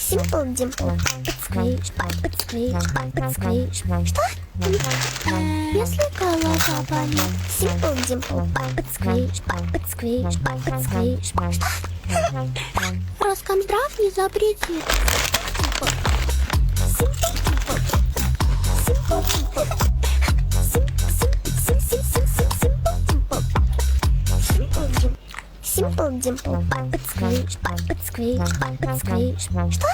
Simple Dimple, папа сквиш. Что? Если голова болит. Simple Dimple, папа сквиш. Что? Роскомздрав не запретит. Simple Dimple, Simple Dimple, Simple Dimple, папа сквиш. Что?